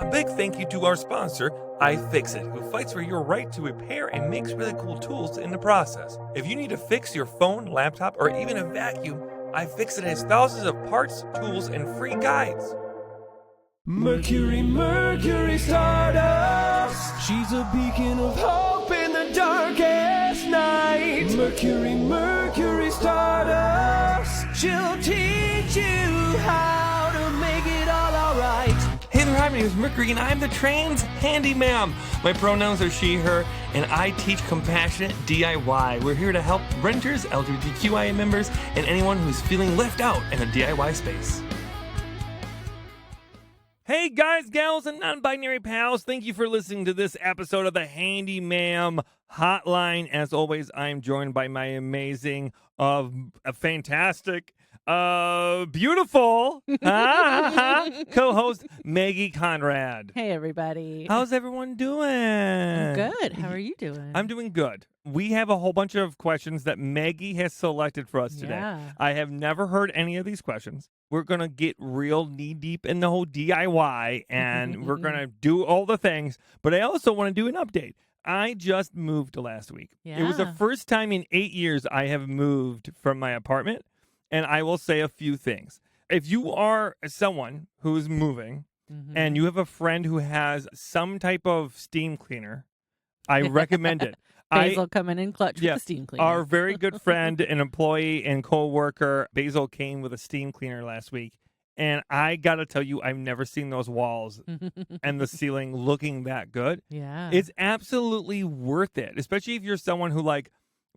A big thank you to our sponsor, iFixit, who fights for your right to repair and makes really cool tools in the process. If you need to fix your phone, laptop, or even a vacuum, iFixit has thousands of parts, tools, and free guides. Mercury, Mercury Stardust. She's a beacon of hope in the darkest night. Mercury, Mercury Stardust. She'll teach you how to make it all alright. Hey there, hi, my name is Mercury, and I'm the trans Handy Ma'am. My pronouns are she, her, and I teach compassionate DIY. We're here to help renters, LGBTQIA members, and anyone who's feeling left out in the DIY space. Hey guys, gals, and non-binary pals, thank you for listening to this episode of the Handy Ma'am Hotline. As always, I'm joined by my amazing, fantastic, beautiful co-host Maggie Conrad. Hey, everybody. How's everyone doing? I'm good. How are you doing? I'm doing good. We have a whole bunch of questions that Maggie has selected for us today. Yeah. I have never heard any of these questions. We're going to get real knee-deep in the whole DIY, and we're going to do all the things. But I also want to do an update. I just moved last week. It was the Yeah. first time in 8 years I have moved from my apartment, and I will say a few things. If you are someone who is moving and you have a friend who has some type of steam cleaner, I recommend it. Basil coming in clutch with the steam cleaner. Our very good friend, an employee and co-worker, Basil, came with a steam cleaner last week. And I got to tell you, I've never seen those walls and the ceiling looking that good. Yeah. It's absolutely worth it, especially if you're someone who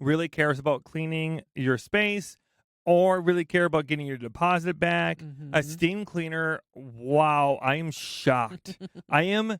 really cares about cleaning your space or really care about getting your deposit back. A steam cleaner, wow, I am shocked. I am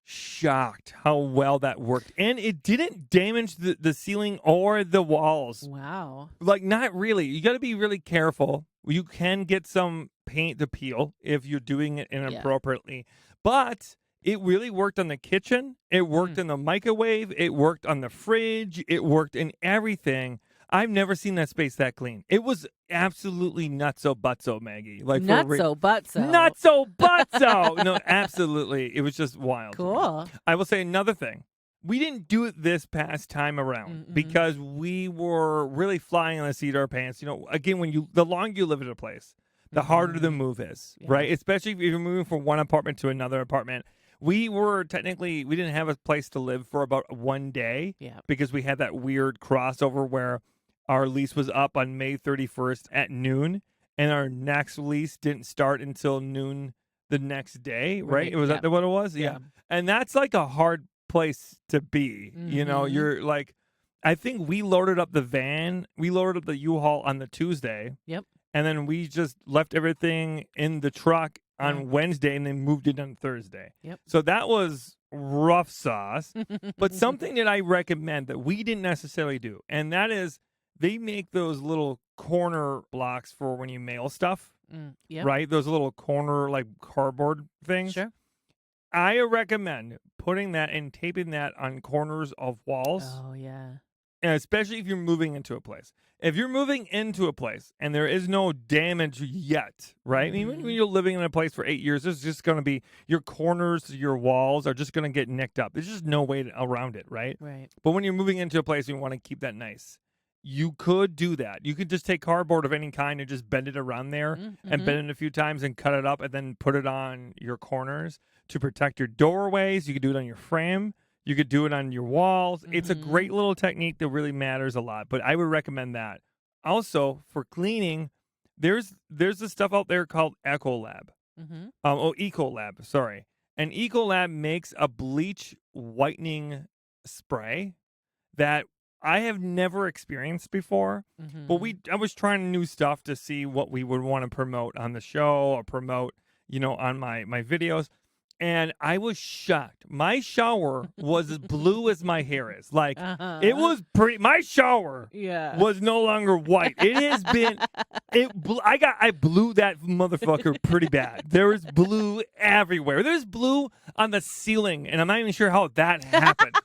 shocked how well that worked. And it didn't damage the ceiling or the walls. Wow. Not really. You got to be really careful. You can get some paint to peel if you're doing it inappropriately. But it really worked on the kitchen. It worked in the microwave. It worked on the fridge. It worked in everything. I've never seen that space that clean. It was absolutely nutso-butso, Maggie. Nutso-butso. Nutso-butso. No, absolutely. It was just wild. Cool. I will say another thing. We didn't do it this past time around because we were really flying on the seat of our pants. You know, again, the longer you live at a place, the harder the move is, right? Especially if you're moving from one apartment to another apartment. We didn't have a place to live for about 1 day because we had that weird crossover where our lease was up on May 31st at noon, and our next lease didn't start until noon the next day, right? Was that what it was? Yeah. And that's like a hard place to be. You know, you're I think we loaded up the van, we loaded up the U-Haul on the Tuesday. Yep. And then we just left everything in the truck on Wednesday and then moved it on Thursday. Yep. So that was rough sauce. But something that I recommend that we didn't necessarily do, and that is they make those little corner blocks for when you mail stuff, right? Those little corner cardboard things. Sure. I recommend putting that and taping that on corners of walls. Oh, yeah. And especially if you're moving into a place. If you're moving into a place and there is no damage yet, right? I mean, when you're living in a place for 8 years, there's just going to be your corners, your walls are just going to get nicked up. There's just no way around it, right? Right. But when you're moving into a place and you want to keep that nice, you could do that. You could just take cardboard of any kind and just bend it around there and bend it a few times and cut it up and then put it on your corners to protect your doorways. You could do it on your frame. You could do it on your walls. It's a great little technique that really matters a lot, but I would recommend that. Also, for cleaning, there's this stuff out there called Ecolab. Ecolab, sorry. And Ecolab makes a bleach whitening spray that I have never experienced before. But I was trying new stuff to see what we would want to promote on the show or promote, on my videos. And I was shocked. My shower was as blue as my hair is. It was pretty. My shower was no longer white. It has been. I blew that motherfucker pretty bad. There was blue everywhere. There's blue on the ceiling, and I'm not even sure how that happened.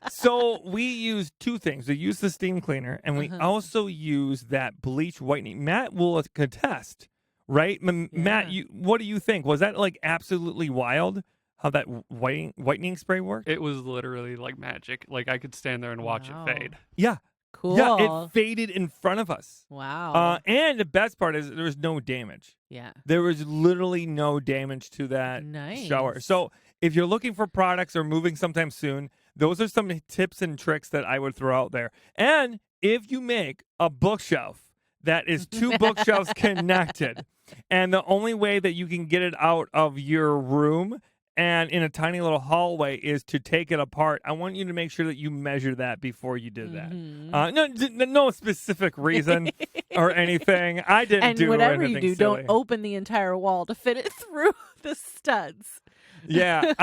So we use two things. We use the steam cleaner, and we also use that bleach whitening. Matt will attest. right? Yeah. Matt, what do you think? Was that like absolutely wild? How that whitening spray worked? It was literally like magic. Like I could stand there and watch Wow. it fade. Yeah. Cool. Yeah, it faded in front of us. Wow. And the best part is there was no damage. Yeah. There was literally no damage to that shower. Nice. So if you're looking for products or moving sometime soon, those are some tips and tricks that I would throw out there. And if you make a bookshelf that is 2 bookshelves connected, and the only way that you can get it out of your room and in a tiny little hallway is to take it apart, I want you to make sure that you measure that before you did that. No specific reason or anything. I didn't do anything whatever you do, silly. don't open the entire wall to fit it through the studs. Yeah,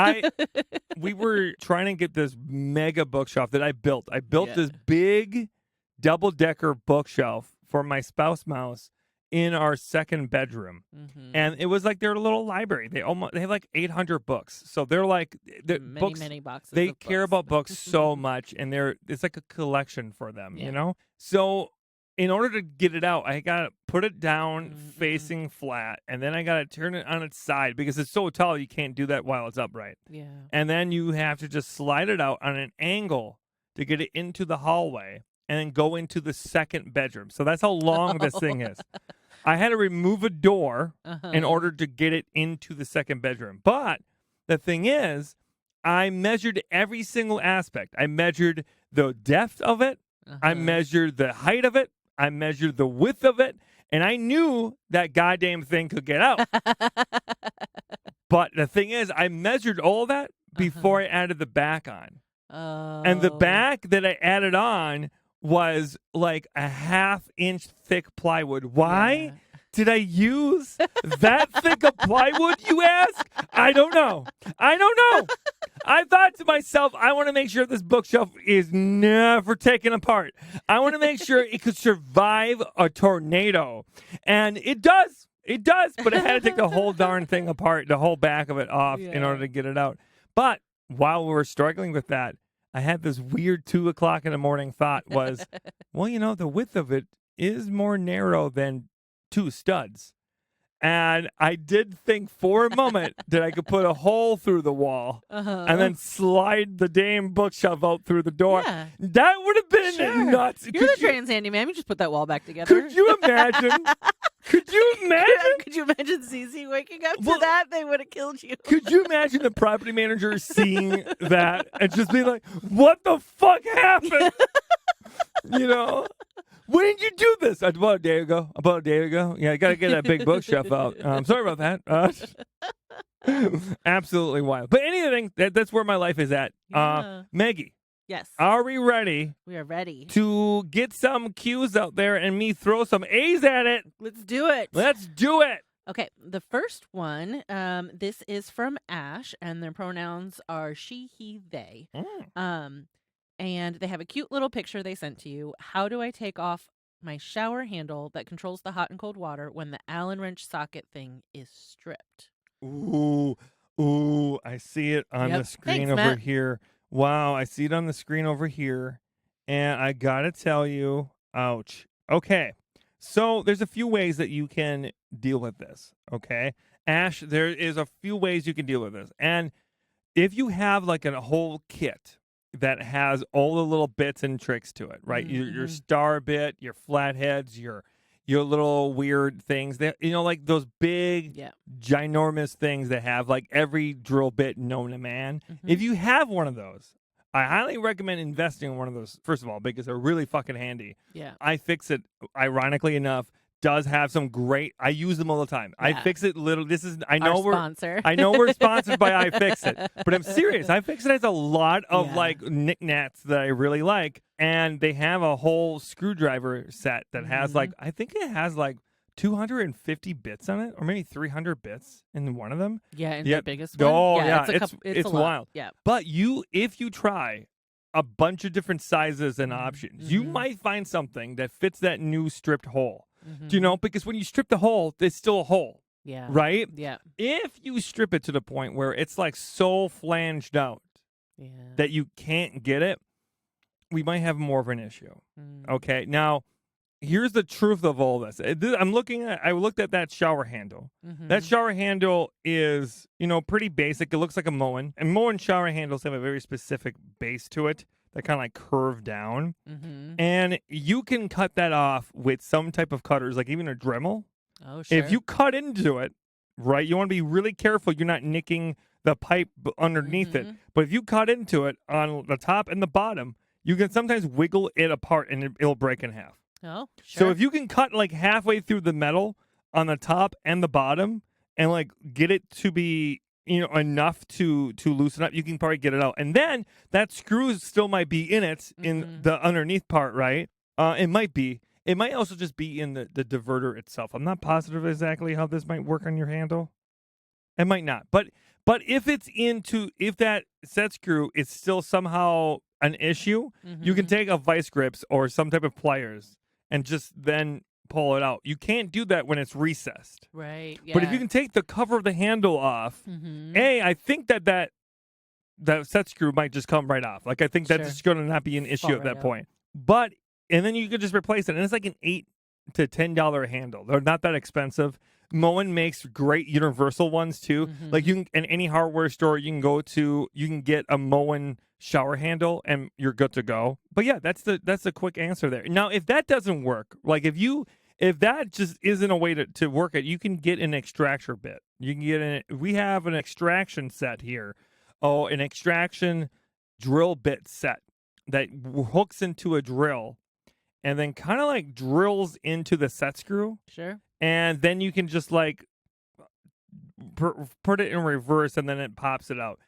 we were trying to get this mega bookshelf that I built. I built this big double-decker bookshelf for my spouse mouse in our second bedroom, and it was like their little library. They have like 800 books, so they're like many boxes. They of care books. about books so much, and it's like a collection for them, you know. So in order to get it out, I gotta put it down facing flat, and then I gotta turn it on its side because it's so tall you can't do that while it's upright. Yeah. And then you have to just slide it out on an angle to get it into the hallway and then go into the second bedroom. So that's how long this thing is. I had to remove a door in order to get it into the second bedroom. But the thing is, I measured every single aspect. I measured the depth of it. I measured the height of it. I measured the width of it. And I knew that goddamn thing could get out. But the thing is, I measured all that before I added the back on. And the back that I added on was like a 1/2-inch thick plywood. Why did I use that thick of plywood, you ask? I don't know. I thought to myself, I want to make sure this bookshelf is never taken apart. I want to make sure it could survive a tornado. And it does. It does. But I had to take the whole darn thing apart, the whole back of it off in order to get it out. But while we were struggling with that, I had this weird 2 o'clock in the morning thought was, well, you know, the width of it is more narrow than 2 studs. And I did think for a moment that I could put a hole through the wall and then slide the damn bookshelf out through the door. Yeah. That would have been nuts. You're the trans Handy Ma'am. You just put that wall back together. Could you imagine? Could you imagine? Could you imagine Cece waking up to that? They would have killed you. Could you imagine the property manager seeing that and just being like, what the fuck happened? You know? When did you do this? About a day ago. Yeah, I got to get that big bookshelf out. Sorry about that. Absolutely wild. But anything, that's where my life is at. Maggie. Yes. Are we ready? We are ready To get some cues out there and me throw some A's at it. Let's do it. Let's do it. Okay, the first one, this is from Ash, and their pronouns are she, he, they. And they have a cute little picture they sent to you. How do I take off my shower handle that controls the hot and cold water when the Allen wrench socket thing is stripped? Ooh, I see it on the screen over Matt. here. Wow, I see it on the screen over here. And I gotta tell you, ouch. Okay, so there's a few ways that you can deal with this, okay? Ash, there is a few ways you can deal with this. And if you have like a whole kit that has all the little bits and tricks to it, right? Your star bit, your flatheads, your little weird things that, you know, like those big, ginormous things that have like every drill bit known to man. If you have one of those, I highly recommend investing in one of those, first of all, because they're really fucking handy. Yeah. iFixit, ironically enough, does have some great, I use them all the time. Yeah. iFixit, I know sponsor. I know we're sponsored by iFixit, but I'm serious. iFixit has a lot of like knickknacks that I really like, and they have a whole screwdriver set that has like, I think it has like 250 bits on it, or maybe 300 bits in one of them. Yeah, in the biggest one. Oh, It's wild. Yeah. But if you try a bunch of different sizes and options, you might find something that fits that new stripped hole. Do you know? Because when you strip the hole, there's still a hole. Yeah. Right? Yeah. If you strip it to the point where it's like so flanged out that you can't get it, we might have more of an issue. Okay. Now, here's the truth of all this. I looked at that shower handle. That shower handle is, pretty basic. It looks like a Moen. And Moen shower handles have a very specific base to it that kind of like curve down. And you can cut that off with some type of cutters, like even a Dremel. Oh, sure. If you cut into it, right, you want to be really careful you're not nicking the pipe underneath it. But if you cut into it on the top and the bottom, you can sometimes wiggle it apart and it'll break in half. Oh, sure. So if you can cut like halfway through the metal on the top and the bottom and like get it to be, enough to loosen up, you can probably get it out. And then that screw still might be in it, in the underneath part, right? It might be. It might also just be in the diverter itself. I'm not positive exactly how this might work on your handle. It might not. But if that set screw is still somehow an issue, you can take a vice grips or some type of pliers and just then pull it out. You can't do that when it's recessed. Right. Yeah. But if you can take the cover of the handle off, I think that set screw might just come right off. Like I think that's just going to not be an issue at that point. And then you could just replace it. And it's like an $8 to $10 handle. They're not that expensive. Moen makes great universal ones too. Like you can, in any hardware store you can go to, you can get a Moen shower handle and you're good to go. But yeah, that's the quick answer there. Now, if that doesn't work, like if that just isn't a way to work it, you can get an extractor bit. You can get we have an extraction set here. Oh, an extraction drill bit set that hooks into a drill and then kind of like drills into the set screw. Sure. And then you can just like put it in reverse and then it pops it out.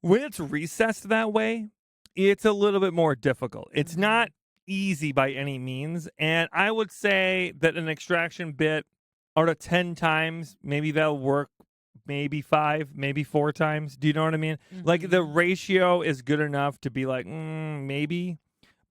When it's recessed that way, it's a little bit more difficult. It's not easy by any means. And I would say that an extraction bit out of 10 times, maybe that'll work. Maybe 5, maybe 4 times. Do you know what I mean? Like the ratio is good enough to be like, maybe.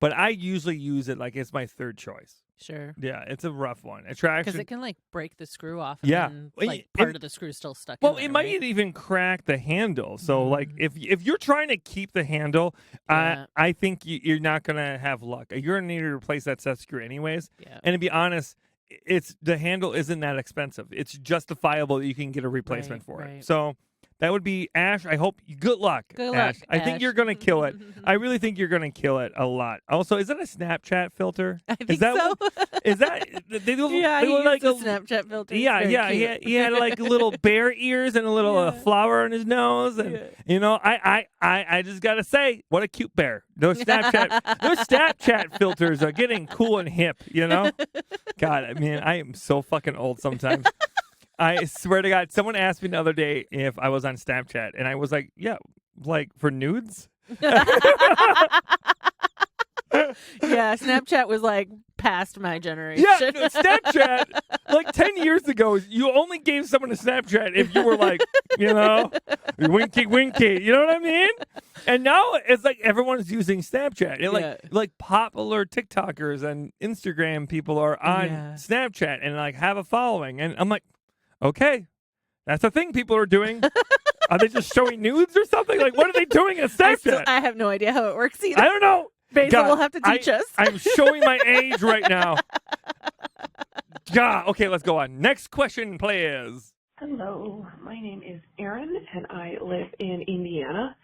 But I usually use it like it's my third choice. Sure. Yeah, it's a rough one. Attraction. Because it can like break the screw off. And then, like part of the screw still stuck. Well, in it there, might right? even crack the handle. So like if you're trying to keep the handle, I think you're not gonna have luck. You're gonna need to replace that set screw anyways. Yeah. And to be honest, the handle isn't that expensive. It's justifiable that you can get a replacement for it. So that would be Ash. I hope good luck. Good Ash. luck, I think Ash. you're gonna kill it. I really think you're gonna kill it a lot. Also, is that a Snapchat filter? I think is that so. Is that they look, Yeah, they he look used like the Snapchat filter. Yeah, It's very yeah. cute. He had like little bear ears and a little flower on his nose, and I just gotta say, what a cute bear. Those Snapchat filters are getting cool and hip. God, man, I am so fucking old sometimes. I swear to God, someone asked me the other day if I was on Snapchat, and I was like, yeah, like for nudes? Yeah, Snapchat was like past my generation. Yeah, no, Snapchat, like 10 years ago, you only gave someone a Snapchat if you were like, winky, winky. You know what I mean? And now it's like everyone's using Snapchat. Like popular TikTokers and Instagram people are on Snapchat and like have a following. And I'm like, okay, that's a thing people are doing. Are they just showing nudes or something? Like, what are they doing on Snapchat? I have no idea how it works either. I don't know. Basil will have to teach us. I'm showing my age right now. God. Okay, let's go on. Next question, please. Hello, my name is Erin, and I live in Indiana.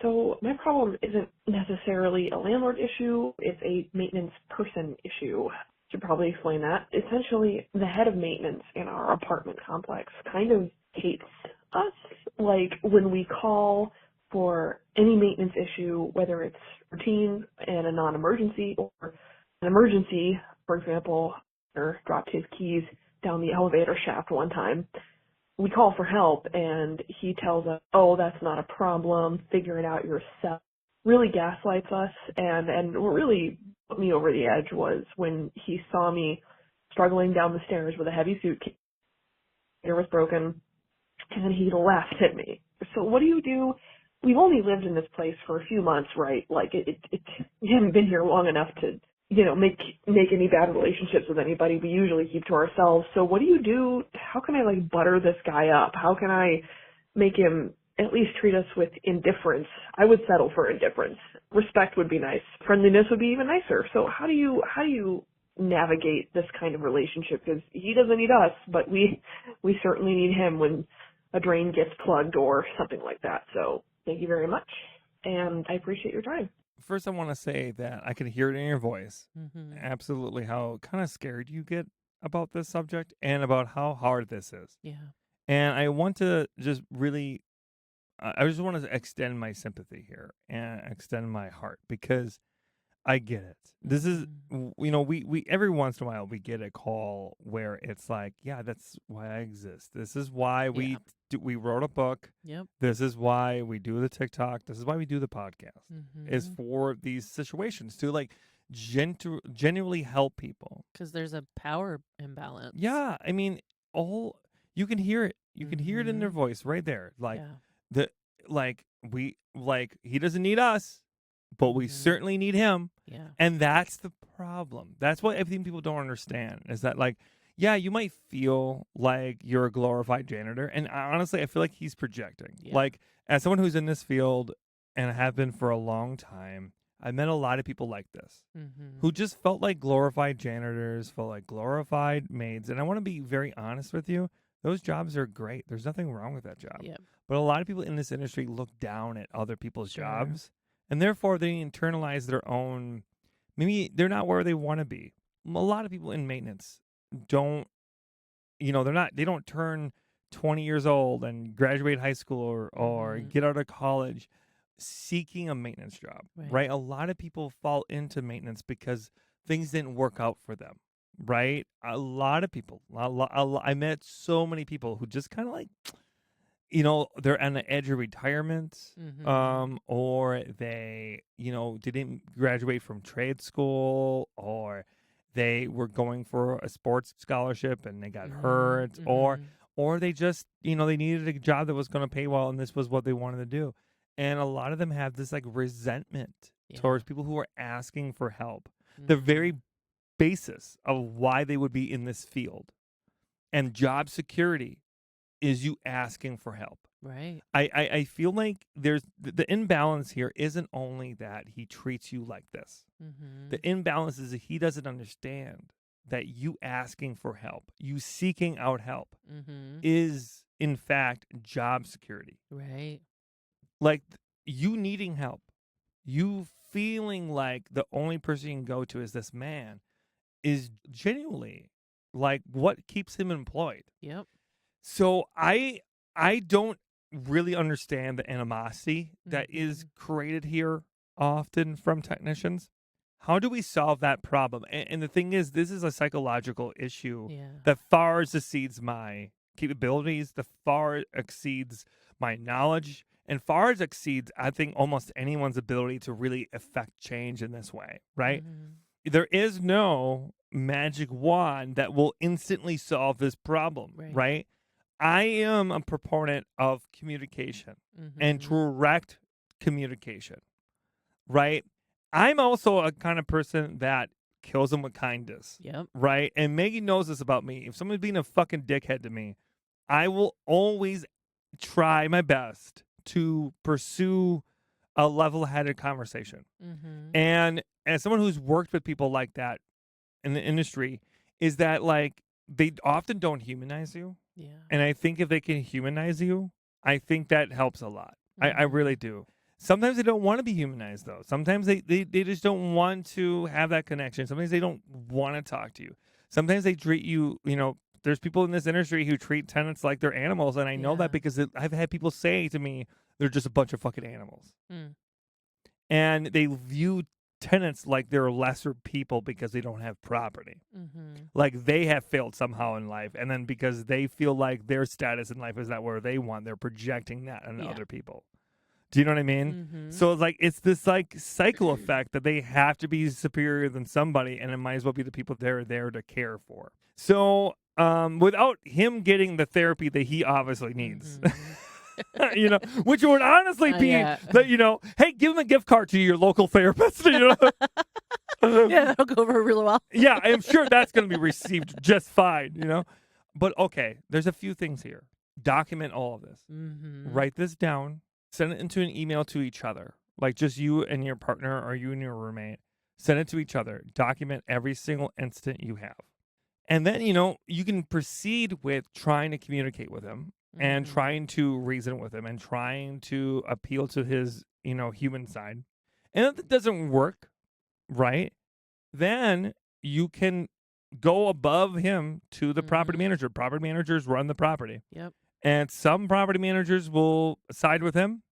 So my problem isn't necessarily a landlord issue, it's a maintenance person issue. Should probably explain that. Essentially, the head of maintenance in our apartment complex kind of hates us. Like, when we call for any maintenance issue, whether it's routine and a non-emergency or an emergency, for example, or dropped his keys down the elevator shaft one time, we call for help and he tells us, oh, that's not a problem, figure it out yourself. Really gaslights us, and what really put me over the edge was when he saw me struggling down the stairs with a heavy suitcase. It was broken, and he laughed at me. So what do you do? We've only lived in this place for a few months, right? Like we haven't been here long enough to, make any bad relationships with anybody. We usually keep to ourselves. So what do you do? How can I like butter this guy up? How can I make him at least treat us with indifference? I would settle for indifference. Respect would be nice. Friendliness would be even nicer. So how do you navigate this kind of relationship, because he doesn't need us, but we certainly need him when a drain gets plugged or something like that. So thank you very much, and I appreciate your time. First, I want to say that I can hear it in your voice, Mm-hmm. absolutely, how kind of scared you get about this subject and about how hard this is. Yeah. And I want to just really, I just want to extend my sympathy here and extend my heart, because I get it. This is, we every once in a while we get a call where it's like, yeah, that's why I exist. This is why we wrote a book. Yep. This is why we do the TikTok. This is why we do the podcast. Mm-hmm. Is for these situations to like genuinely help people. Because there's a power imbalance. Yeah, I mean, you can hear it. You can hear it in their voice right there. Like he doesn't need us, but we certainly need him. Yeah. And that's the problem. That's what I think people don't understand, is that, like, yeah, you might feel like you're a glorified janitor. And honestly, I feel like he's projecting. Yeah. Like, as someone who's in this field and have been for a long time, I met a lot of people like this who just felt like glorified janitors, felt like glorified maids. And I want to be very honest with you. Those jobs are great. There's nothing wrong with that job. Yep. But a lot of people in this industry look down at other people's jobs. And therefore, they internalize their own. Maybe they're not where they want to be. A lot of people in maintenance don't, they don't turn 20 years old and graduate high school or get out of college seeking a maintenance job, right? A lot of people fall into maintenance because things didn't work out for them, right? A lot of people. I met so many people who just kind of like, they're on the edge of retirement, or they, didn't graduate from trade school, or they were going for a sports scholarship and they got hurt, or they just, they needed a job that was going to pay well, and this was what they wanted to do. And a lot of them have this like resentment towards people who are asking for help. The very basis of why they would be in this field, and job security is you asking for help. Right. I feel like there's the imbalance here isn't only that he treats you like this. The imbalance is that he doesn't understand that you asking for help, you seeking out help, is in fact job security. Right. Like, you needing help, you feeling like the only person you can go to is this man, is genuinely like what keeps him employed. Yep. So I don't really understand the animosity that is created here often from technicians. How do we solve that problem? And the thing is, this is a psychological issue that far exceeds my capabilities, that far exceeds my knowledge, and far exceeds, I think, almost anyone's ability to really affect change in this way, right? There is no magic wand that will instantly solve this problem, right? I am a proponent of communication and direct communication, right? I'm also a kind of person that kills them with kindness, right? And Maggie knows this about me. If someone's being a fucking dickhead to me, I will always try my best to pursue a level-headed conversation. And as someone who's worked with people like that in the industry, is that like they often don't humanize you. And I think if they can humanize you, I think that helps a lot. I really do. Sometimes they don't want to be humanized, though. Sometimes they just don't want to have that connection. Sometimes they don't want to talk to you. Sometimes they treat you, there's people in this industry who treat tenants like they're animals. And I know that because I've had people say to me, they're just a bunch of fucking animals. And they view tenants like they're lesser people because they don't have property. Like they have failed somehow in life. And then because they feel like their status in life is not where they want, they're projecting that on other people. Do you know what I mean? So it's like, it's this like cycle effect that they have to be superior than somebody, and it might as well be the people they're there to care for. So without him getting the therapy that he obviously needs, which would honestly be that, hey, give him a gift card to your local therapist. Yeah, that'll go over really well. Yeah, I'm sure that's going to be received just fine, But okay, there's a few things here. Document all of this. Write this down. Send it into an email to each other, like just you and your partner or you and your roommate. Send it to each other. Document every single incident you have. And then, you can proceed with trying to communicate with him and trying to reason with him and trying to appeal to his, human side. And if it doesn't work, right, then you can go above him to the property manager. Property managers run the property. Yep. And some property managers will side with him.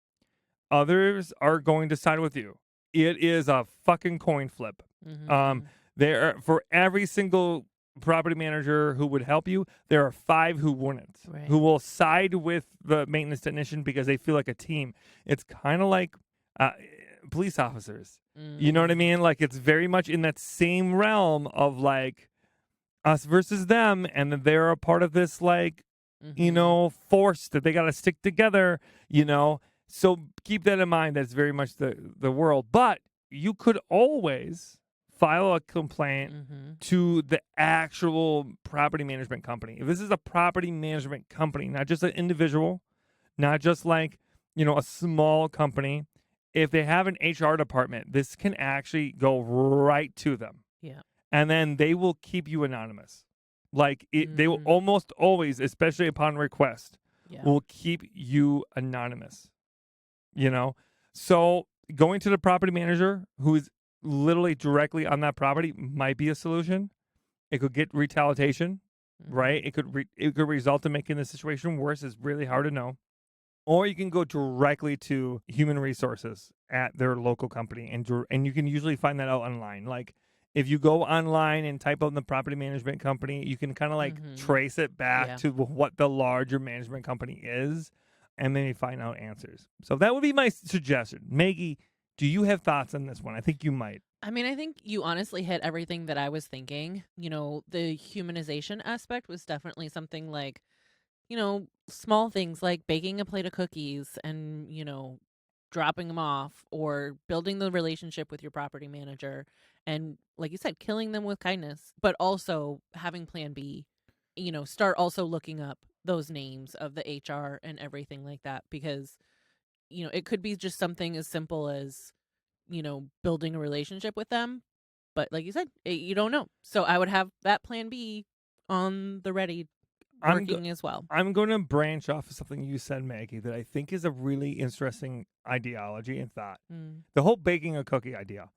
Others are going to side with you. It is a fucking coin flip. There for every single property manager who would help you, there are 5 who wouldn't, who will side with the maintenance technician because they feel like a team. It's kind of like police officers. You know what I mean? Like, it's very much in that same realm of like us versus them, and then they're a part of this like force that they got to stick together. So keep that in mind. That's very much the world. But you could always file a complaint to the actual property management company. If this is a property management company, not just an individual, not just like, a small company, if they have an HR department, this can actually go right to them. Yeah. And then they will keep you anonymous. Like, they will almost always, especially upon request, will keep you anonymous. So going to the property manager who is literally directly on that property might be a solution. It could get retaliation, right? It could result in making the situation worse. It's really hard to know. Or you can go directly to human resources at their local company, and you can usually find that out online. Like, if you go online and type out the property management company, you can kind of like trace it back to what the larger management company is, and then you find out answers. So that would be my suggestion. Maggie, do you have thoughts on this one? I think you might. I mean, I think you honestly hit everything that I was thinking. The humanization aspect was definitely something like, small things like baking a plate of cookies and, dropping them off, or building the relationship with your property manager. And like you said, killing them with kindness, but also having plan B, start also looking up those names of the HR and everything like that, because, it could be just something as simple as, building a relationship with them. But like you said, you don't know. So I would have that plan B on the ready, working as well. I'm going to branch off of something you said, Maggie, that I think is a really interesting ideology and thought. The whole baking a cookie idea.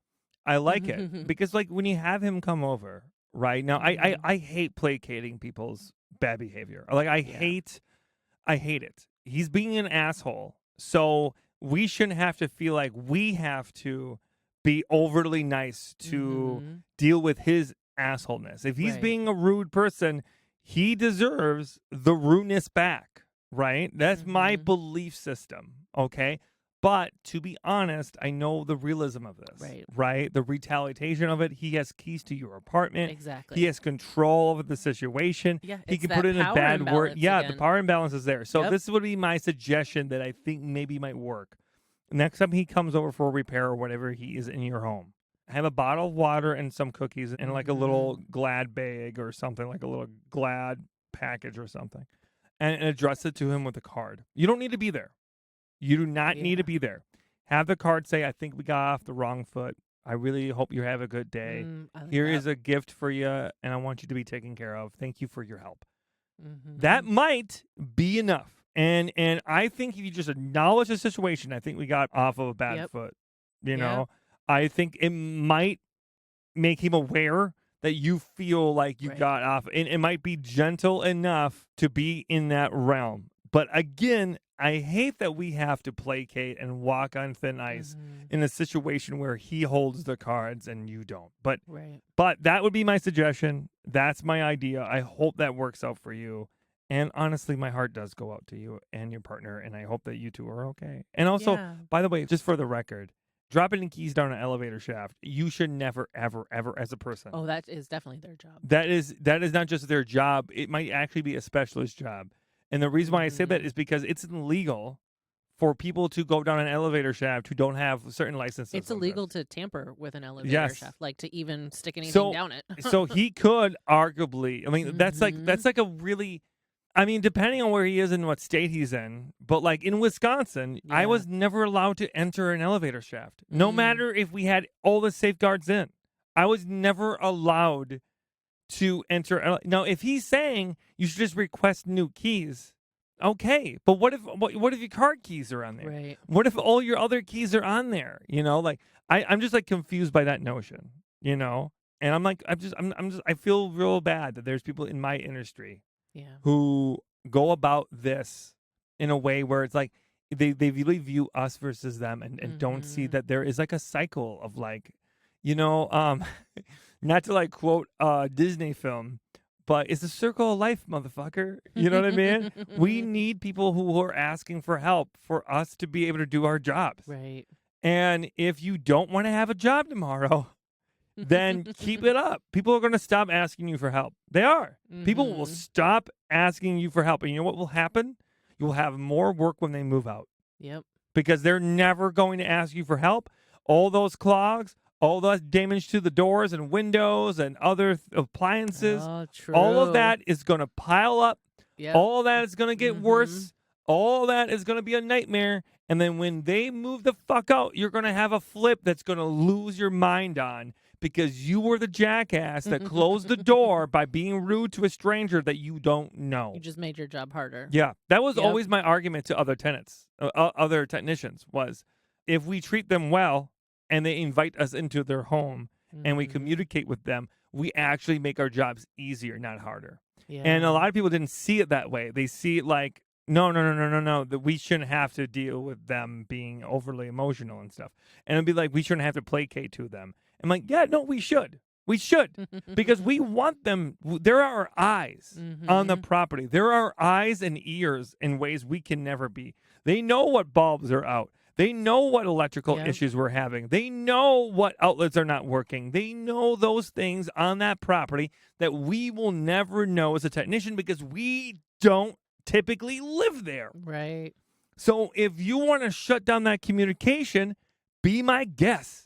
I like it because, like, when you have him come over, right? Now, I hate placating people's bad behavior. Like, I hate it. He's being an asshole. So we shouldn't have to feel like we have to be overly nice to deal with his assholeness. If he's being a rude person, he deserves the rudeness back, right? That's my belief system, okay? But to be honest, I know the realism of this, right? The retaliation of it. He has keys to your apartment. Exactly. He has control over the situation. Yeah, he can put in a bad word. Yeah, the power imbalance is there. So Yep. this would be my suggestion that I think maybe might work. Next time he comes over for a repair or whatever he is in your home, have a bottle of water and some cookies in like a little Glad bag or something, like a little Glad package or something, and address it to him with a card. You don't need to be there. You do not need to be there. Have the card say, I think we got off the wrong foot. I really hope you have a good day. Here is a gift for you, and I want you to be taken care of. Thank you for your help. That might be enough. And I think if you just acknowledge the situation, I think we got off of a bad foot. You know, I think it might make him aware that you feel like you got off. And it might be gentle enough to be in that realm. But again, I hate that we have to placate and walk on thin ice in a situation where he holds the cards and you don't. But that would be my suggestion. That's my idea. I hope that works out for you. And honestly, my heart does go out to you and your partner, and I hope that you two are okay. And also, by the way, just for the record, dropping keys down an elevator shaft, you should never, ever, ever, as a person. Oh, that is definitely their job. That is not just their job. It might actually be a specialist job. And the reason why I say that is because it's illegal for people to go down an elevator shaft who don't have certain licenses. It's illegal to tamper with an elevator shaft, like to even stick anything down it. So he could arguably, I mean, that's like a really, I mean, depending on where he is and what state he's in, but like in Wisconsin, I was never allowed to enter an elevator shaft, no matter if we had all the safeguards in. I was never allowed to enter. Now, if he's saying you should just request new keys, okay. But what if your card keys are on there? Right. What if all your other keys are on there? Like I'm just like confused by that notion. And I'm like, I feel real bad that there's people in my industry who go about this in a way where it's like they really view us versus them and don't see that there is like a cycle of like, not to like quote a Disney film, but it's a circle of life, motherfucker. You know what I mean? We need people who are asking for help for us to be able to do our jobs. Right. And if you don't want to have a job tomorrow, then keep it up. People are going to stop asking you for help. They are. People will stop asking you for help. And you know what will happen? You'll have more work when they move out. Yep. Because they're never going to ask you for help. All those clogs, all that damage to the doors and windows and other appliances, all of that is going to pile up. Yep. All of that is going to get worse. All that is going to be a nightmare. And then when they move the fuck out, you're going to have a flip that's going to lose your mind on because you were the jackass that closed the door by being rude to a stranger that you don't know. You just made your job harder. Yeah. That was always my argument to other tenants, other technicians, was if we treat them well and they invite us into their home and we communicate with them, we actually make our jobs easier, not harder. Yeah. And a lot of people didn't see it that way. They see it like, no, that we shouldn't have to deal with them being overly emotional and stuff. And it'd be like, we shouldn't have to placate to them. I'm like, yeah, no, we should. We should. Because we want them. There are eyes on the property. There are eyes and ears in ways we can never be. They know what bulbs are out. They know what electrical issues we're having. They know what outlets are not working. They know those things on that property that we will never know as a technician because we don't typically live there. Right. So if you want to shut down that communication, be my guest.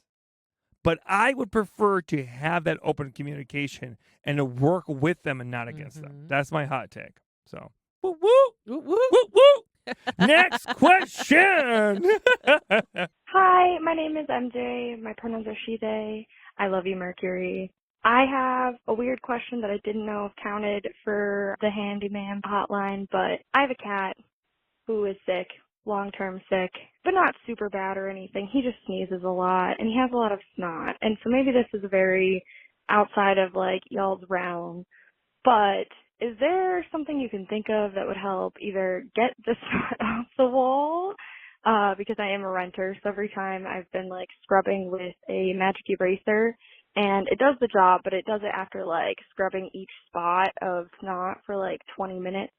But I would prefer to have that open communication and to work with them and not against them. That's my hot take. So, woo woo, woo woo, woo woo. Next question. Hi, my name is MJ. My pronouns are she, they. I love you, Mercury. I have a weird question that I didn't know if counted for the Handy Ma'am Hotline, but I have a cat who is sick, long-term sick, but not super bad or anything. He just sneezes a lot, and he has a lot of snot. And so maybe this is very outside of, like, y'all's realm. But is there something you can think of that would help either get the snot off the wall? Because I am a renter, so every time I've been, like, scrubbing with a magic eraser, and it does the job, but it does it after, like, scrubbing each spot of snot for, like, 20 minutes,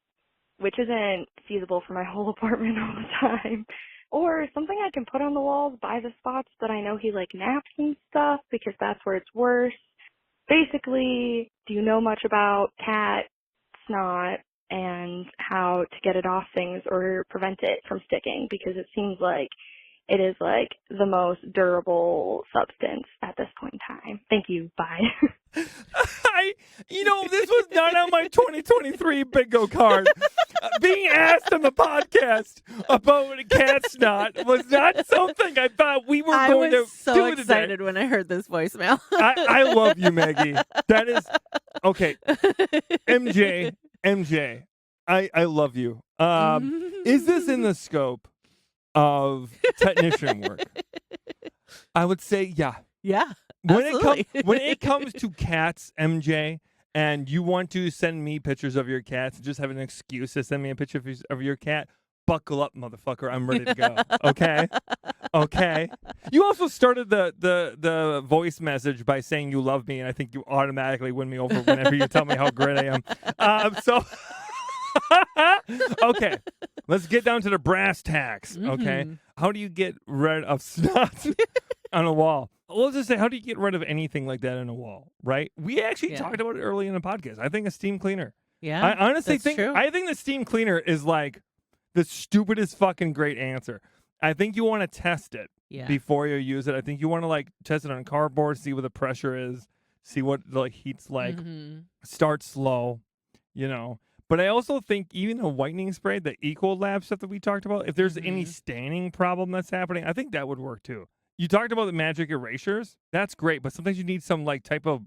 which isn't feasible for my whole apartment all the time. Or something I can put on the walls by the spots that I know he, like, naps and stuff, because that's where it's worse. Basically, do you know much about cat snot and how to get it off things or prevent it from sticking? Because it seems like it is, like, the most durable substance at this point in time. Thank you. Bye. This was not on my 2023 bingo card. Being asked on the podcast about a cat snot was not something I thought we were going to do. I was so today. excited when I heard this voicemail. I love you, Maggie. That is okay. MJ, I love you. Is this in the scope of technician work? I would say yeah. Yeah. When it comes to cats, MJ, and you want to send me pictures of your cats, just have an excuse to send me a picture of your cat, buckle up, motherfucker. I'm ready to go. Okay? Okay. You also started the voice message by saying you love me, and I think you automatically win me over whenever you tell me how great I am. Okay. Let's get down to the brass tacks. Okay. How do you get rid of snot on a wall? Let's just say, how do you get rid of anything like that on a wall, right? We actually talked about it early in the podcast. I think a steam cleaner. Yeah, I honestly think true. I think the steam cleaner is like the stupidest fucking great answer. I think you want to test it before you use it. I think you want to like test it on cardboard, see what the pressure is, see what the heat's like. Start slow, But I also think even a whitening spray, the Ecolab stuff that we talked about, if there's any staining problem that's happening, I think that would work too. You talked about the magic erasures. That's great, but sometimes you need some like type of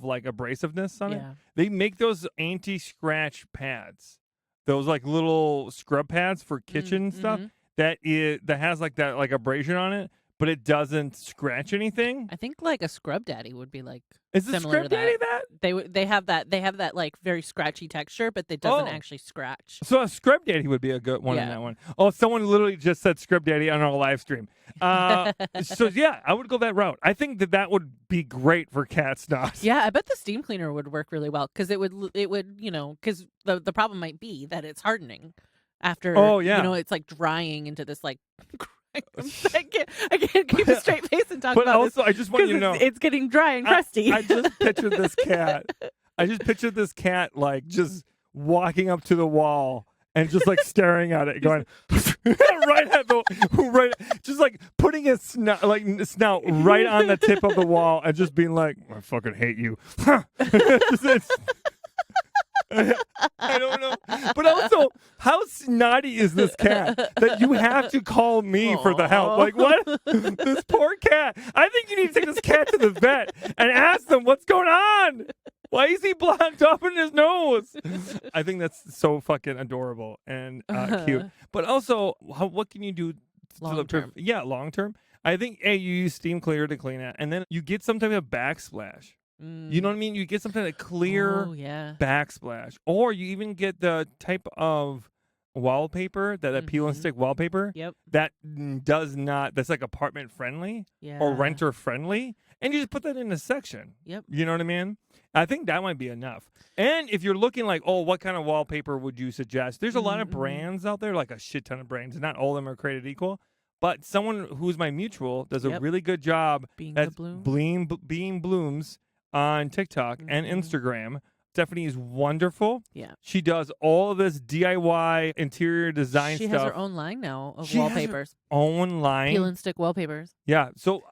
like abrasiveness on it. Yeah. They make those anti-scratch pads, those like little scrub pads for kitchen stuff mhm. that has like that like abrasion on it, but it doesn't scratch anything. I think like a scrub daddy would be like Is the similar to scrub daddy that? They have that like very scratchy texture, but it doesn't Oh. actually scratch. So a scrub daddy would be a good one in Yeah. that one. Oh, someone literally just said scrub daddy on our live stream. So yeah, I would go that route. I think that would be great for cat snot. Yeah, I bet the steam cleaner would work really well because it would because the problem might be that it's hardening after. Oh, yeah. It's like drying into this like. I can't keep a straight face and talk But about also, I just want you to know, it's getting dry and crusty. I just pictured this cat. I just pictured this cat like just walking up to the wall and just like staring at it, going just like putting his snout right on the tip of the wall and just being like, I fucking hate you. I don't know. But also, how snotty is this cat that you have to call me for the help? Like, what? This poor cat. I think you need to take this cat to the vet and ask them what's going on. Why is he blocked up in his nose? I think that's so fucking adorable and cute. But also, what can you do Long term. Yeah, long term. I think you use steam cleaner to clean it, and then you get some type of backsplash. You know what I mean? You get something that clear backsplash, or you even get the type of wallpaper that peel and stick wallpaper. Yep. That that's like apartment friendly or renter friendly, and you just put that in a section. Yep. You know what I mean? I think that might be enough. And if you're looking like, oh, what kind of wallpaper would you suggest? There's a lot of brands out there, like a shit ton of brands. Not all of them are created equal. But someone who's my mutual does a really good job. Being that's the Bloom. Being Blooms on TikTok and Instagram. Stephanie is wonderful. Yeah. She does all of this DIY interior design stuff. She has her own line now of wallpapers. Own line. Peel and stick wallpapers. Yeah. So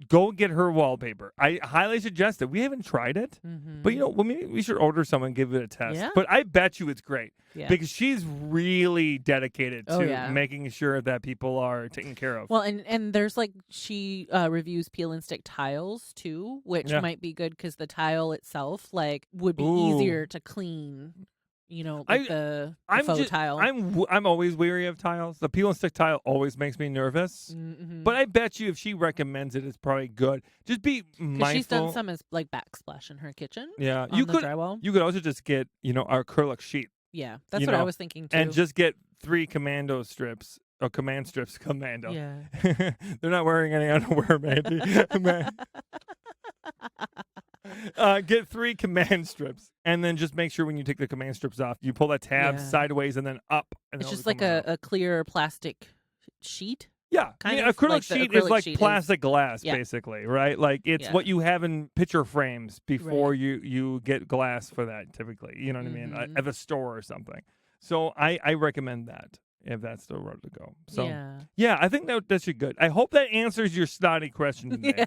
go get her wallpaper. I highly suggest it. We haven't tried it. But maybe we should order some and give it a test. Yeah. But I bet you it's great. Yeah. Because she's really dedicated to yeah. making sure that people are taken care of. Well, and there's like she reviews peel and stick tiles too, which might be good because the tile itself like would be easier to clean. Like the faux tile. I'm always weary of tiles. The peel and stick tile always makes me nervous. But I bet you if she recommends it, it's probably good. Just be mindful. She's done some as like backsplash in her kitchen. Yeah, on the drywall. You could also just get our acrylic sheet. Yeah, that's what I was thinking too. And just get 3 commando strips. Or command strips, commando. Yeah. They're not wearing any underwear, Mandy. Get 3 command strips. And then just make sure when you take the command strips off, you pull that tab sideways and then up. And it's just like a clear plastic sheet. Yeah, acrylic like sheet is like plastic glass, basically, right? Like it's what you have in picture frames before you get glass for that, typically. You know what I mean? At the store or something. So I recommend that if that's the road to go. So yeah, I think that's good. I hope that answers your snotty question today.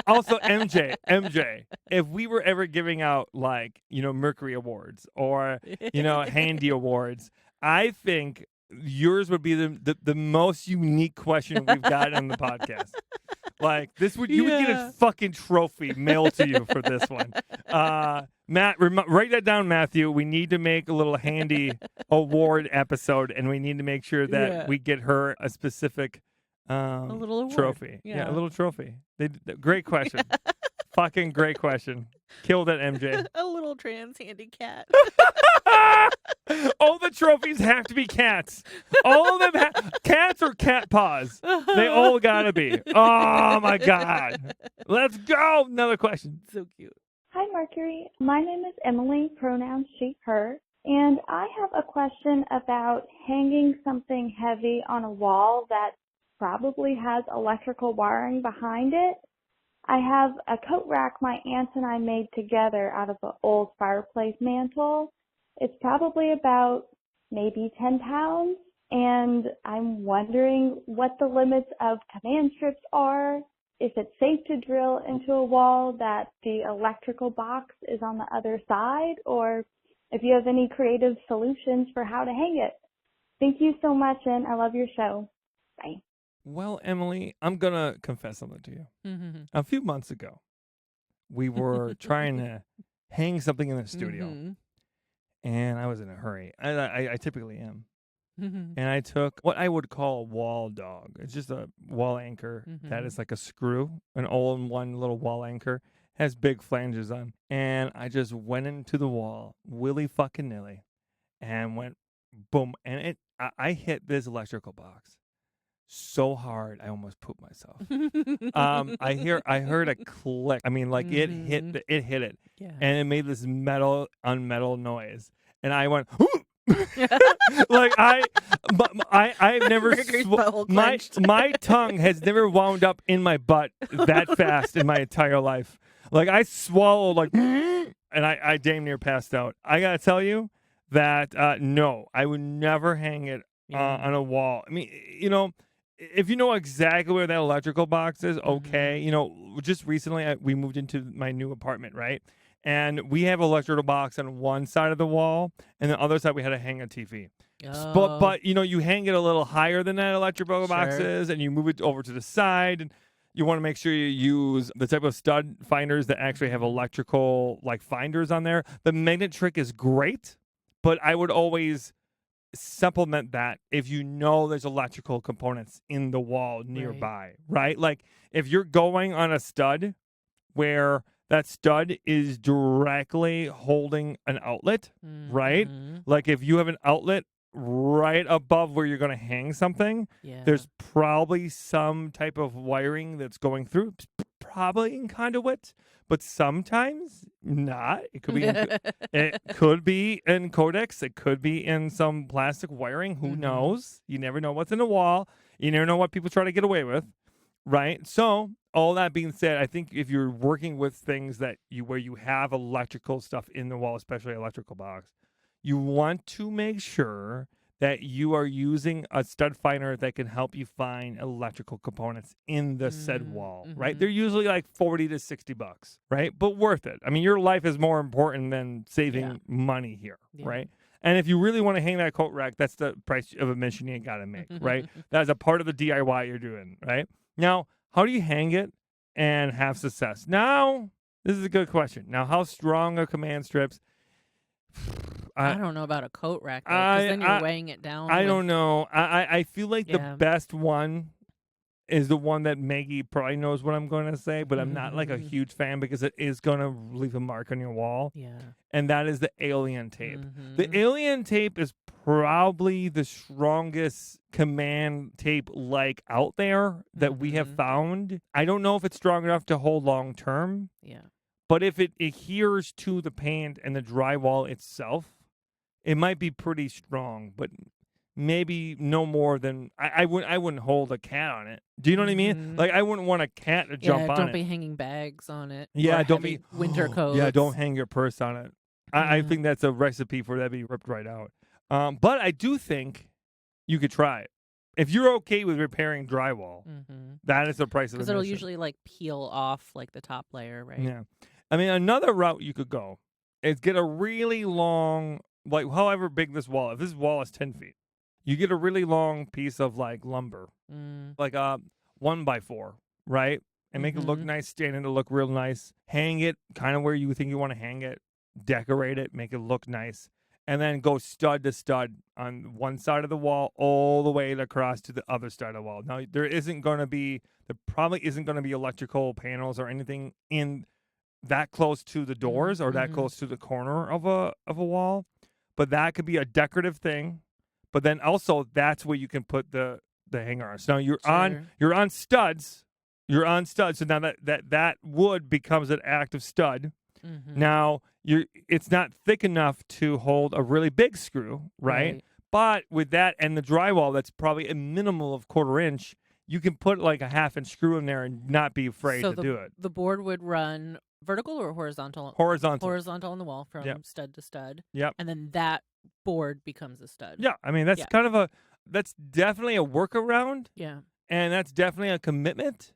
Also, MJ, if we were ever giving out like Mercury awards or Handy awards, I think yours would be the most unique question we've got on the podcast. Like you would get a fucking trophy mailed to you for this one. Matt, write that down, Matthew. We need to make a little Handy award episode, and we need to make sure that we get her a specific a little award. Trophy. Yeah, a little trophy. Great question. Fucking great question. Killed it, MJ. A little trans handy cat. All the trophies have to be cats. All of them cats or cat paws. They all gotta be. Oh my god. Let's go. Another question. So cute. Hi, Mercury. My name is Emily, pronouns she, her, and I have a question about hanging something heavy on a wall that probably has electrical wiring behind it. I have a coat rack my aunt and I made together out of an old fireplace mantle. It's probably about maybe 10 pounds, and I'm wondering what the limits of command strips are, if it's safe to drill into a wall that the electrical box is on the other side, or if you have any creative solutions for how to hang it. Thank you so much, and I love your show. Bye. Well, Emily, I'm going to confess something to you. A few months ago, we were trying to hang something in the studio, and I was in a hurry. I typically am. And I took what I would call a wall dog. It's just a wall anchor that is like a screw, an all-in-one little wall anchor. Has big flanges on. And I just went into the wall, willy-fucking-nilly, and went boom. And I hit this electrical box so hard I almost pooped myself. I heard a click. I mean, like it hit it, Yeah. and it made this metal on metal noise, and I went. Like I've never Mercury's butthole my clenched. my tongue has never wound up in my butt that fast in my entire life. Like I swallowed like, and I damn near passed out. I gotta tell you that no, I would never hang it on a wall. I mean, you know, if you know exactly where that electrical box is, okay. You know, just recently we moved into my new apartment, right? And we have an electrical box on one side of the wall, and the other side we had to hang a TV. Oh. But you know, you hang it a little higher than that electrical box Sure. is, and you move it over to the side, and you want to make sure you use the type of stud finders that actually have electrical like finders on there. The magnet trick is great, but I would always supplement that if you know there's electrical components in the wall nearby, right? Like if you're going on a stud where that stud is directly holding an outlet, right? Like if you have an outlet right above where you're going to hang something, there's probably some type of wiring that's going through, probably in conduit, but sometimes not. It could be it could be in codex, it could be in some plastic wiring, who knows? You never know what's in the wall. You never know what people try to get away with, right? So all that being said, I think if you're working with things that where you have electrical stuff in the wall, especially electrical box, you want to make sure that you are using a stud finder that can help you find electrical components in the said wall, right? They're usually like $40 to $60, right? But worth it. I mean, your life is more important than saving money here, right? And if you really want to hang that coat rack, that's the price of admission you got to make, right? That's a part of the DIY you're doing, right? Now, how do you hang it and have success? Now, this is a good question. Now, how strong are command strips? I don't know about a coat rack, because then you're weighing it down. I don't know. I feel like the best one is the one that Maggie probably knows what I'm going to say, but I'm not like a huge fan because it is going to leave a mark on your wall. Yeah. And that is the alien tape. The alien tape is probably the strongest command tape like out there that we have found. I don't know if it's strong enough to hold long term. Yeah. But if it adheres to the paint and the drywall itself, it might be pretty strong, but maybe no more than I wouldn't hold a cat on it. Do you know what I mean? Like I wouldn't want a cat to jump on it. Don't be hanging bags on it. Yeah, or don't heavy be winter coats. Yeah, don't hang your purse on it. I think that's a recipe for that to be ripped right out. But I do think you could try it. If you're okay with repairing drywall, that is the price of admission. Because it'll usually like peel off like the top layer, right? Yeah. I mean, another route you could go is get a really long, like however big this wall, if this wall is 10 feet, you get a really long piece of like lumber, like a 1x4, right? And make it look nice, stand it to look real nice. Hang it kind of where you think you want to hang it, decorate it, make it look nice. And then go stud to stud on one side of the wall all the way across to the other side of the wall. Now, there probably isn't going to be electrical panels or anything in that close to the doors or that close to the corner of a wall, but that could be a decorative thing. But then also that's where you can put the hanger on. So now you're on studs. You're on studs. So now that wood becomes an active stud. Now it's not thick enough to hold a really big screw, right? But with that and the drywall, that's probably a minimal of 1/4 inch. You can put like a 1/2 inch screw in there and not be afraid to do it. The board would run vertical or horizontal? Horizontal on the wall from stud to stud. Yep. And then that board becomes a stud. Yeah. I mean, that's that's definitely a workaround. Yeah. And that's definitely a commitment.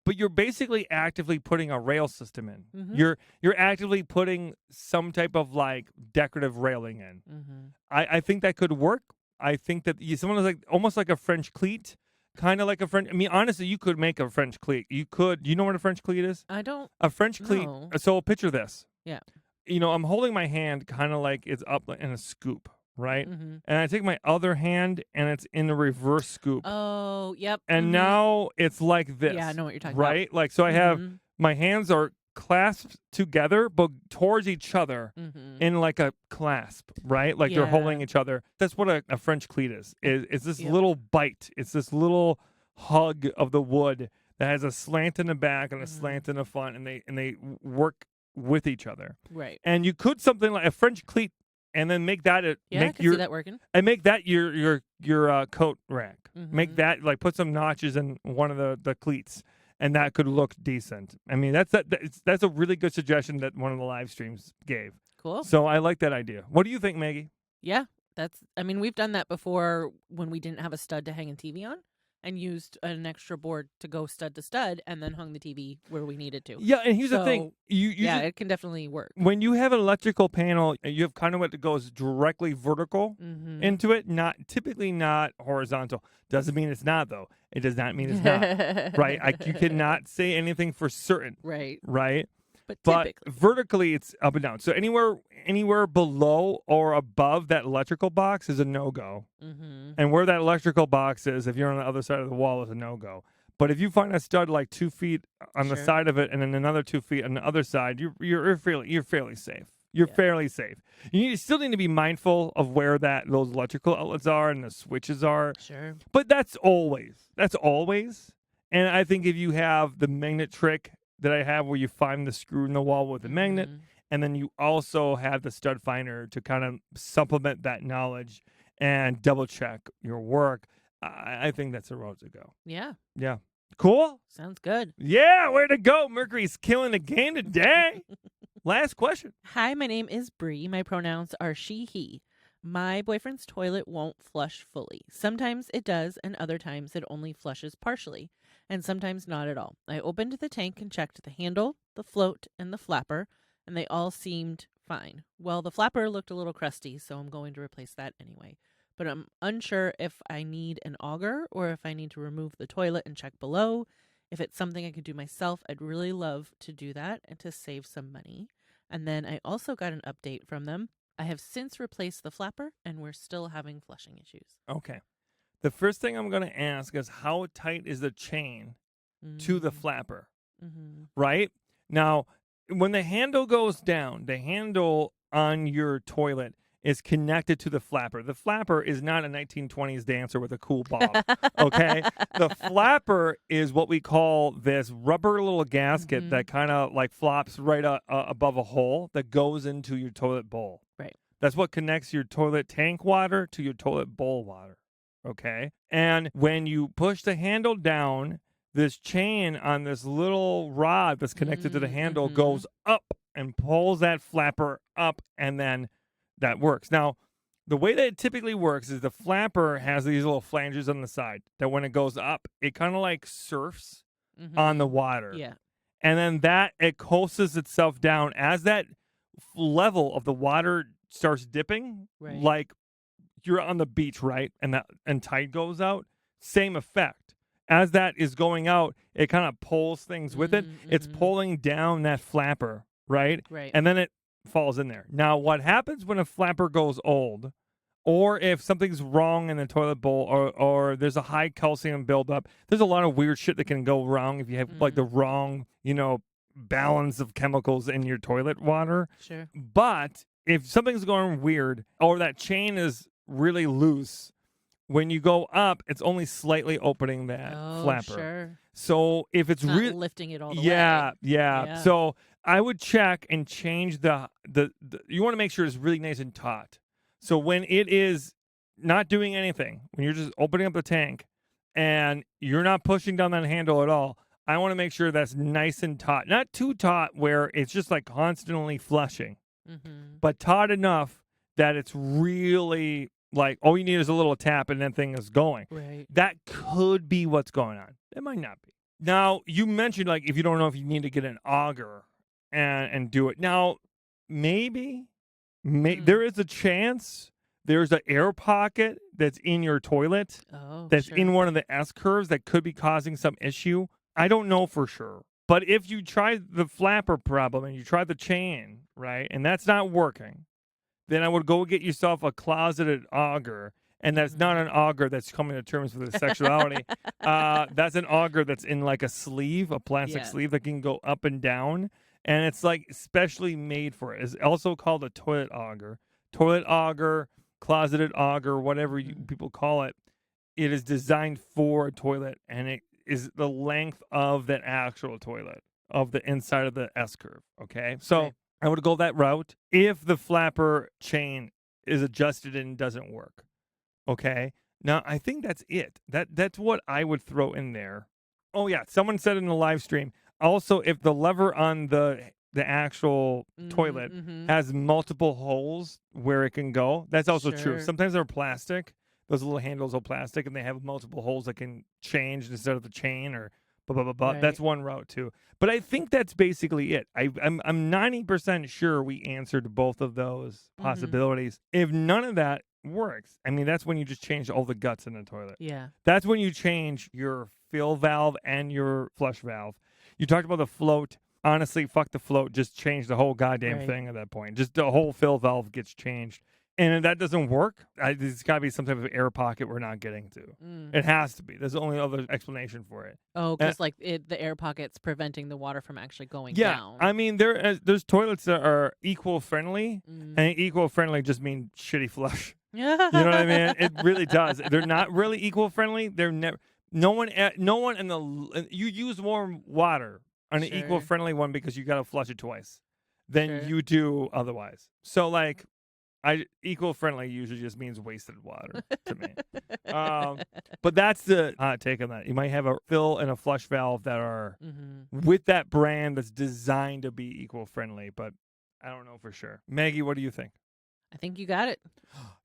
But you're basically actively putting a rail system in. You're actively putting some type of like decorative railing in. I think that could work. I think that someone is like almost like a French cleat kind of like a French. I mean, honestly, you could make a French cleat. You could. You know what a French cleat is? I don't A French cleat. know. So picture this. Yeah. I'm holding my hand kind of like it's up in a scoop, right? Mm-hmm. And I take my other hand and it's in a reverse scoop. Oh, yep. And now it's like this. Yeah, I know what you're talking right? about. Like, so I have Mhm. my hands are clasped together, but towards each other Mhm. in like a clasp, right? Like they're holding Yeah. each other. That's what a French cleat is. It's this Yep. little bite. It's this little hug of the wood that has a slant in the back and a Mhm. slant in the front, and they work with each other. Right. And you could something like a French cleat, and then make that Yeah, I make can your see that working. and make that your coat rack. Make Mhm. that like put some notches in one of the cleats, and that could look decent. I mean, that's a really good suggestion that one of the live streams gave. Cool. So I like that idea. What do you think, Maggie? Yeah, I mean, we've done that before when we didn't have a stud to hang a TV on and used an extra board to go stud to stud and then hung the TV where we needed to. Yeah, and here's the thing. So, You yeah, just- it can definitely work. when you have an electrical panel, you have kind of what goes directly vertical Mm-hmm. into it, typically not horizontal. Doesn't mean it's not, though. It does not mean it's not. Right? You cannot say anything for certain. Right. Right? But But typically. vertically, it's up and down. So anywhere below or above that electrical box is a no-go. Mm-hmm. And where that electrical box is, if you're on the other side of the wall, is a no-go. But if you find a stud like 2 feet on the Sure. side of it and then another 2 feet on the other side, you're fairly safe. You're Yeah. fairly safe. You still need to be mindful of where those electrical outlets are and the switches are. Sure. But that's always. And I think if you have the magnet trick that I have where you find the screw in the wall with the magnet, Mhm. and then you also have the stud finder to kind of supplement that knowledge and double check your work, I think that's a road to go. Yeah. Yeah. Cool? Sounds good. Yeah, way to go. Mercury's killing the game today. Last question. Hi, my name is Bree. My pronouns are she, he. My boyfriend's toilet won't flush fully. Sometimes it does, and other times it only flushes partially, and sometimes not at all. I opened the tank and checked the handle, the float, and the flapper, and they all seemed fine. Well, the flapper looked a little crusty, so I'm going to replace that anyway. But I'm unsure if I need an auger or if I need to remove the toilet and check below. If it's something I could do myself, I'd really love to do that and to save some money. And then I also got an update from them. I have since replaced the flapper, and we're still having flushing issues. Okay. The first thing I'm going to ask is how tight is the chain to the flapper, Mm-hmm. right? Now, when the handle goes down, the handle on your toilet is connected to the flapper. The flapper is not a 1920s dancer with a cool bob, okay? The flapper is what we call this rubber little gasket Mhm. that kind of like flops right above a hole that goes into your toilet bowl. Right. That's what connects your toilet tank water to your toilet bowl water, okay? And when you push the handle down, this chain on this little rod that's connected to the handle Mhm. goes up and pulls that flapper up, and then that works. Now, the way that it typically works is the flapper has these little flanges on the side that when it goes up, it kind of like surfs on the water. Yeah. And then it coasts itself down as that level of the water starts dipping, Right. like you're on the beach, right? And tide goes out, same effect. As that is going out, it kind of pulls things with it. It's Mhm. pulling down that flapper, right? Right. And then it falls in there. Now, what happens when a flapper goes old, or if something's wrong in the toilet bowl, or there's a high calcium buildup, there's a lot of weird shit that can go wrong if you have like the wrong, balance of chemicals in your toilet water. Sure. But if something's going weird, or that chain is really loose, when you go up, it's only slightly opening that Oh, flapper. sure. So if it's Not really lifting it all the yeah, way. yeah. Yeah. So I would check and change the you want to make sure it's really nice and taut. So when it is not doing anything, when you're just opening up the tank and you're not pushing down that handle at all, I want to make sure that's nice and taut. Not too taut where it's just like constantly flushing, Mm-hmm. but taut enough that it's really like all you need is a little tap and that thing is going. Right. That could be what's going on. It might not be. Now, you mentioned like if you don't know if you need to get an auger and do it. Now, maybe there is a chance there's an air pocket that's in your toilet that's sure. in one of the S curves that could be causing some issue. I don't know for sure. But if you try the flapper problem and you try the chain, right, and that's not working, then I would go get yourself a closeted auger. And that's not an auger that's coming to terms with its sexuality. That's an auger that's in like a sleeve, a plastic sleeve that can go up and down. And it's like specially made for it. It's also called a toilet auger. Toilet auger, closeted auger, whatever people call it. It is designed for a toilet, and it is the length of that actual toilet, of the inside of the S curve. Okay? So I would go that route if the flapper chain is adjusted and doesn't work. Okay. Now, I think that's it. That's what I would throw in there. Oh, yeah. Someone said in the live stream, also, if the lever on the actual toilet has multiple holes where it can go, that's also true. Sometimes they're plastic. Those little handles are plastic, and they have multiple holes that can change instead of the chain or blah, blah, blah, blah. That's one route, too. But I think that's basically it. I'm 90% sure we answered both of those possibilities. If none of that works, I mean, that's when you just change all the guts in the toilet. Yeah. That's when you change your fill valve and your flush valve. You talked about the float. Honestly, fuck the float. Just change the whole goddamn thing at that point. Just the whole fill valve gets changed. And if that doesn't work, there's got to be some type of air pocket we're not getting to. It has to be. There's the only other explanation for it. Oh, because the air pocket's preventing the water from actually going Yeah, down. I mean, there's toilets that are eco-friendly, and eco-friendly just means shitty flush. You know what I mean? It really does. They're not really eco-friendly. They're never. No one in the you use more water on an eco-friendly one because you got to flush it twice than you do otherwise. So like, eco-friendly usually just means wasted water to me. But that's the hot take on that. You might have a fill and a flush valve that are with that brand that's designed to be eco-friendly, but I don't know for sure. Maggie, what do you think? I think you got it.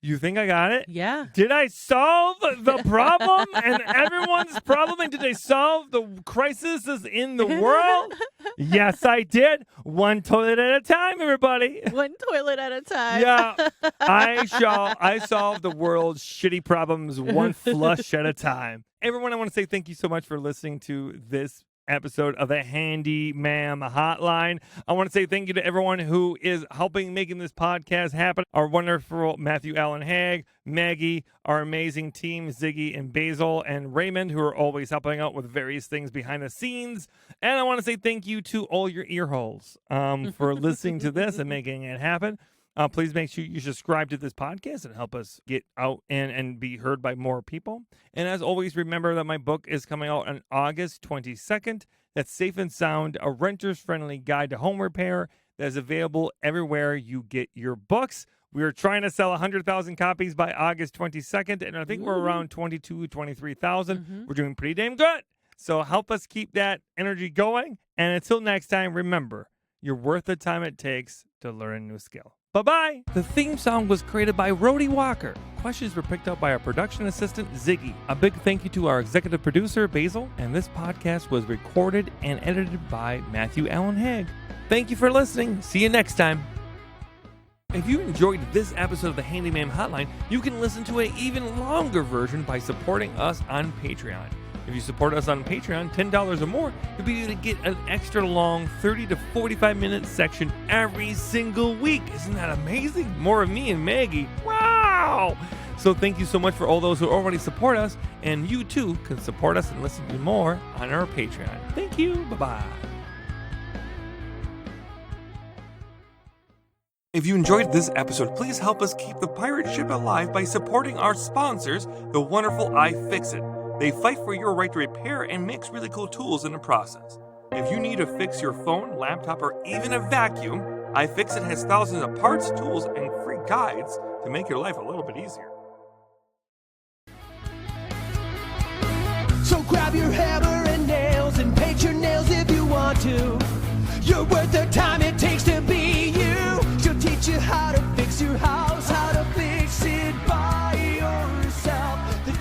You think I got it? Yeah. Did I solve the problem and everyone's problem? And did I solve the crisis in the world? Yes, I did. One toilet at a time, everybody. One toilet at a time. Yeah. I solved the world's shitty problems one flush at a time. Everyone, I want to say thank you so much for listening to this episode of the Handy Ma'am Hotline. I want to say thank you to everyone who is helping making this podcast happen. Our wonderful Matthew Allen Haig, Maggie, our amazing team, Ziggy and Basil and Raymond, who are always helping out with various things behind the scenes. And I want to say thank you to all your ear holes for listening to this and making it happen. Please make sure you subscribe to this podcast and help us get out and be heard by more people. And as always, remember that my book is coming out on August 22nd. That's Safe and Sound, a renter's friendly guide to home repair that is available everywhere you get your books. We are trying to sell 100,000 copies by August 22nd, and I think we're around 23,000. We're doing pretty damn good. So help us keep that energy going. And until next time, remember, you're worth the time it takes to learn a new skill. Bye-bye. The theme song was created by Rhodey Walker. Questions were picked up by our production assistant, Ziggy. A big thank you to our executive producer, Basil. And this podcast was recorded and edited by Matthew Allen Haig. Thank you for listening. See you next time. If you enjoyed this episode of the Handy Ma'am Hotline, you can listen to an even longer version by supporting us on Patreon. If you support us on Patreon, $10 or more, you'll be able to get an extra long 30 to 45-minute section every single week. Isn't that amazing? More of me and Maggie. Wow! So thank you so much for all those who already support us, and you too can support us and listen to more on our Patreon. Thank you. Bye-bye. If you enjoyed this episode, please help us keep the pirate ship alive by supporting our sponsors, the wonderful iFixit. They fight for your right to repair and makes really cool tools in the process. If you need to fix your phone, laptop, or even a vacuum, iFixit has thousands of parts, tools, and free guides to make your life a little bit easier. So grab your hammer and nails and paint your nails if you want to. You're worth the time it takes to be you. She'll teach you how to fix your house, how to fix it by yourself. The